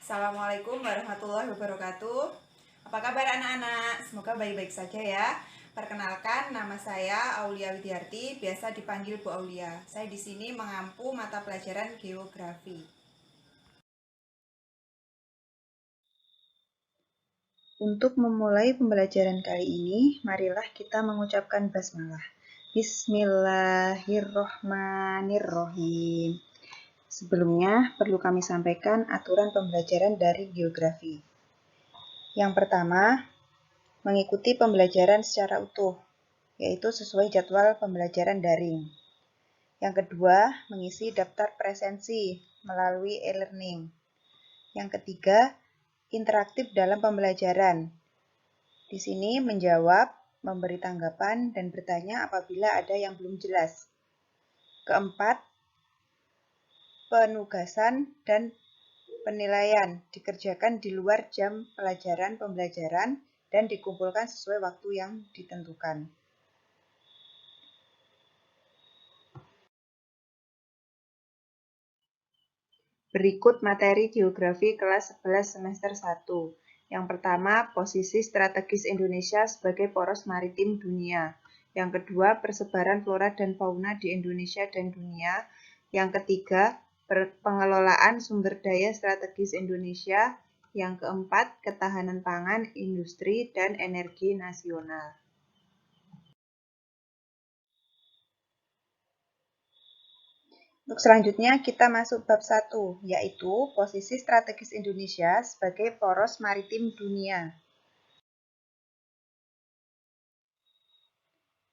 Assalamualaikum warahmatullahi wabarakatuh. Apa kabar anak-anak? Semoga baik-baik saja ya. Perkenalkan, nama saya Aulia Widiarti, biasa dipanggil Bu Aulia. Saya di sini mengampu mata pelajaran geografi. Untuk memulai pembelajaran kali ini, marilah kita mengucapkan basmalah. Bismillahirrohmanirrohim. Sebelumnya, perlu kami sampaikan aturan pembelajaran dari geografi. Yang pertama, mengikuti pembelajaran secara utuh, yaitu sesuai jadwal pembelajaran daring. Yang kedua, mengisi daftar presensi melalui e-learning. Yang ketiga, interaktif dalam pembelajaran. Di sini menjawab, memberi tanggapan, dan bertanya apabila ada yang belum jelas. Keempat, penugasan dan penilaian dikerjakan di luar jam pembelajaran dan dikumpulkan sesuai waktu yang ditentukan. Berikut materi geografi kelas 11 semester 1. Yang pertama, posisi strategis Indonesia sebagai poros maritim dunia. Yang kedua, persebaran flora dan fauna di Indonesia dan dunia. Yang ketiga, pengelolaan sumber daya strategis Indonesia. Yang keempat, ketahanan pangan, industri, dan energi nasional. Untuk selanjutnya kita masuk bab 1, yaitu posisi strategis Indonesia sebagai poros maritim dunia.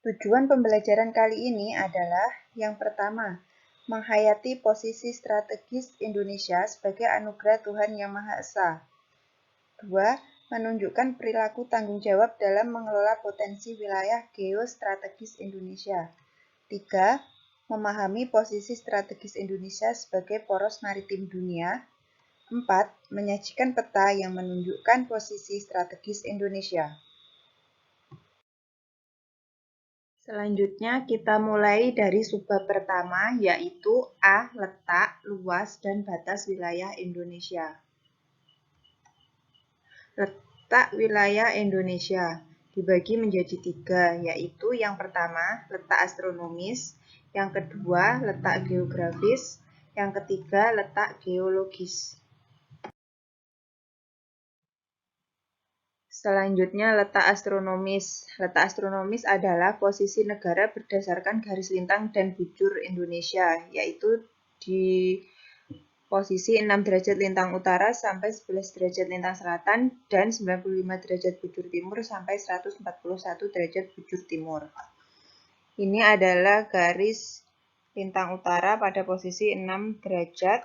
Tujuan pembelajaran kali ini adalah yang pertama, menghayati posisi strategis Indonesia sebagai anugerah Tuhan Yang Maha Esa. 2. Menunjukkan perilaku tanggung jawab dalam mengelola potensi wilayah geostrategis Indonesia. 3. Memahami posisi strategis Indonesia sebagai poros maritim dunia. 4. Menyajikan peta yang menunjukkan posisi strategis Indonesia. Selanjutnya kita mulai dari subbab pertama, yaitu A. Letak, luas, dan batas wilayah Indonesia. Letak wilayah Indonesia dibagi menjadi 3, yaitu yang pertama, letak astronomis, yang kedua, letak geografis, yang ketiga, letak geologis. Selanjutnya, letak astronomis. Letak astronomis adalah posisi negara berdasarkan garis lintang dan bujur Indonesia, yaitu di posisi 6 derajat lintang utara sampai 11 derajat lintang selatan dan 95 derajat bujur timur sampai 141 derajat bujur timur. Ini adalah garis lintang utara pada posisi 6 derajat,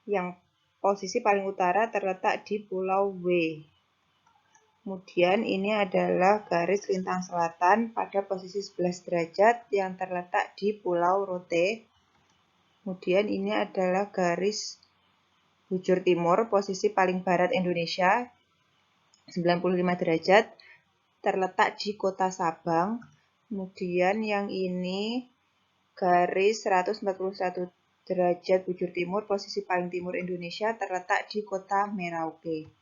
yang posisi paling utara terletak di Pulau W. Kemudian ini adalah garis lintang selatan pada posisi 11 derajat yang terletak di Pulau Rote. Kemudian ini adalah garis bujur timur, posisi paling barat Indonesia, 95 derajat, terletak di Kota Sabang. Kemudian yang ini garis 141 derajat bujur timur, posisi paling timur Indonesia, terletak di Kota Merauke.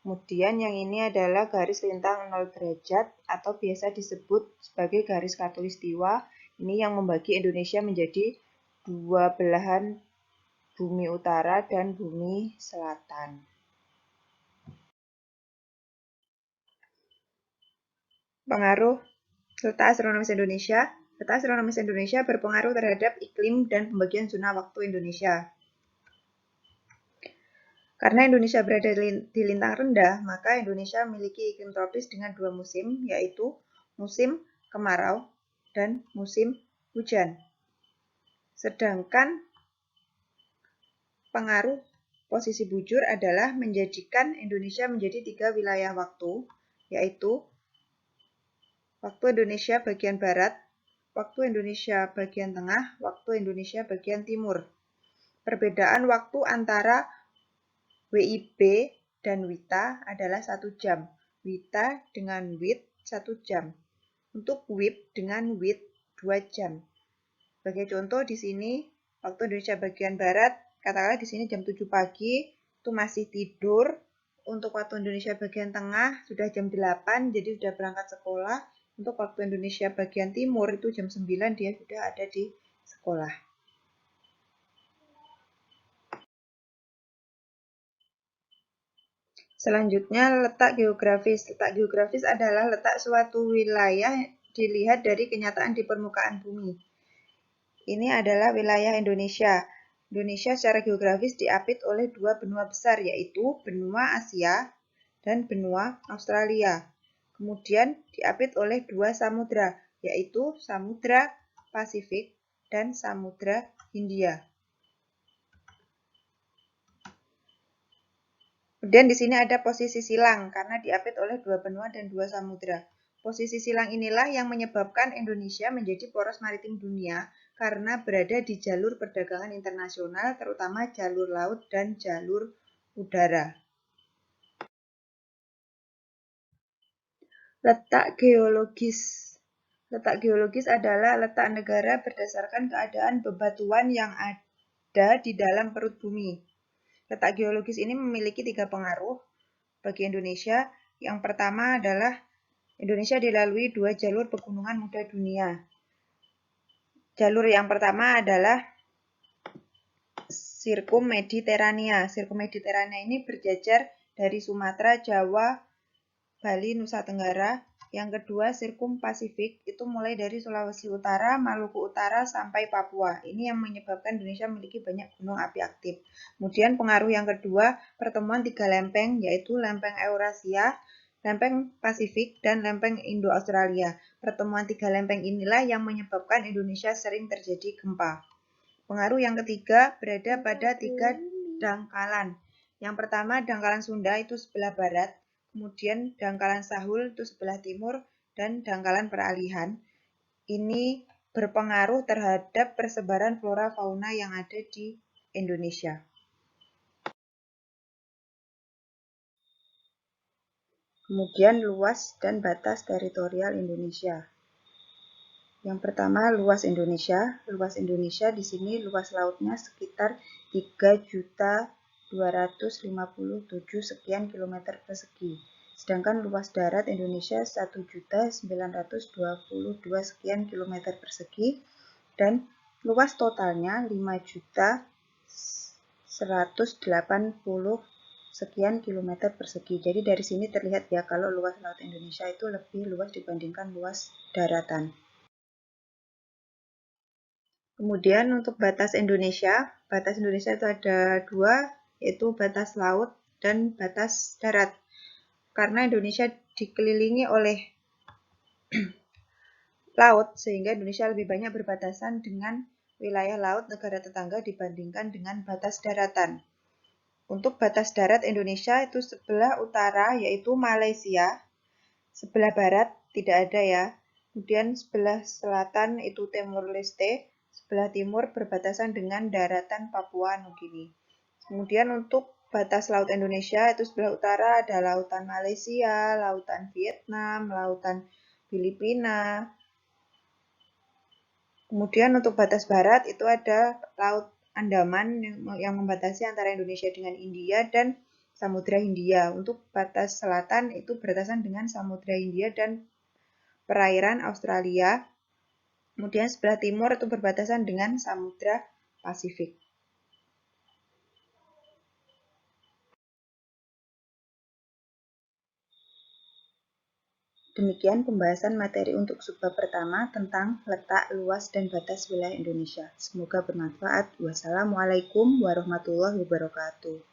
Kemudian yang ini adalah garis lintang 0 derajat atau biasa disebut sebagai garis khatulistiwa. Ini yang membagi Indonesia menjadi dua belahan, bumi utara dan bumi selatan. Pengaruh letak astronomis Indonesia. Letak astronomis Indonesia berpengaruh terhadap iklim dan pembagian zona waktu Indonesia. Karena Indonesia berada di lintang rendah, maka Indonesia memiliki iklim tropis dengan 2 musim, yaitu musim kemarau dan musim hujan. Sedangkan pengaruh posisi bujur adalah menjadikan Indonesia menjadi 3 wilayah waktu, yaitu waktu Indonesia bagian barat, waktu Indonesia bagian tengah, waktu Indonesia bagian timur. Perbedaan waktu antara WIB dan WITA adalah 1 jam. WITA dengan WIT 1 jam. Untuk WIB dengan WIT 2 jam. Sebagai contoh di sini, waktu Indonesia bagian barat, katakanlah di sini jam 7 pagi, itu masih tidur. Untuk waktu Indonesia bagian tengah sudah jam 8, jadi sudah berangkat sekolah. Untuk waktu Indonesia bagian timur itu jam 9, dia sudah ada di sekolah. Selanjutnya, letak geografis. Letak geografis adalah letak suatu wilayah dilihat dari kenyataan di permukaan bumi. Ini adalah wilayah Indonesia. Indonesia secara geografis diapit oleh dua benua besar, yaitu benua Asia dan benua Australia. Kemudian diapit oleh dua samudra, yaitu Samudra Pasifik dan Samudra Hindia. Kemudian di sini ada posisi silang karena diapit oleh dua benua dan dua samudra. Posisi silang inilah yang menyebabkan Indonesia menjadi poros maritim dunia karena berada di jalur perdagangan internasional, terutama jalur laut dan jalur udara. Letak geologis. Letak geologis adalah letak negara berdasarkan keadaan bebatuan yang ada di dalam perut bumi. Letak geologis ini memiliki 3 pengaruh bagi Indonesia. Yang pertama adalah Indonesia dilalui 2 jalur pegunungan muda dunia. Jalur yang pertama adalah Sirkum Mediterania. Sirkum Mediterania ini berjajar dari Sumatera, Jawa, Bali, Nusa Tenggara. Yang kedua, Sirkum Pasifik, itu mulai dari Sulawesi Utara, Maluku Utara, sampai Papua. Ini yang menyebabkan Indonesia memiliki banyak gunung api aktif. Kemudian pengaruh yang kedua, pertemuan 3 lempeng, yaitu lempeng Eurasia, lempeng Pasifik, dan lempeng Indo-Australia. Pertemuan 3 lempeng inilah yang menyebabkan Indonesia sering terjadi gempa. Pengaruh yang ketiga berada pada 3 dangkalan. Yang pertama, dangkalan Sunda itu sebelah barat, kemudian dangkalan Sahul itu sebelah timur, dan dangkalan peralihan. Ini berpengaruh terhadap persebaran flora fauna yang ada di Indonesia. Kemudian luas dan batas teritorial Indonesia. Yang pertama, luas Indonesia. Luas Indonesia di sini luas lautnya sekitar 3.257 sekian kilometer persegi. Sedangkan luas darat Indonesia 1.922 sekian kilometer persegi dan luas totalnya 5.180 sekian kilometer persegi. Jadi dari sini terlihat ya kalau luas laut Indonesia itu lebih luas dibandingkan luas daratan. Kemudian untuk batas Indonesia itu ada 2, yaitu batas laut dan batas darat. Karena Indonesia dikelilingi oleh laut, sehingga Indonesia lebih banyak berbatasan dengan wilayah laut negara tetangga dibandingkan dengan batas daratan. Untuk batas darat Indonesia itu sebelah utara yaitu Malaysia, sebelah barat tidak ada ya. Kemudian sebelah selatan itu Timor Leste, sebelah timur berbatasan dengan daratan Papua Nugini. Kemudian untuk batas laut Indonesia itu sebelah utara ada lautan Malaysia, lautan Vietnam, lautan Filipina. Kemudian untuk batas barat itu ada Laut Andaman yang membatasi antara Indonesia dengan India dan Samudra Hindia. Untuk batas selatan itu berbatasan dengan Samudra Hindia dan perairan Australia. Kemudian sebelah timur itu berbatasan dengan Samudra Pasifik. Demikian pembahasan materi untuk subbab pertama tentang letak, luas, dan batas wilayah Indonesia. Semoga bermanfaat. Wassalamualaikum warahmatullahi wabarakatuh.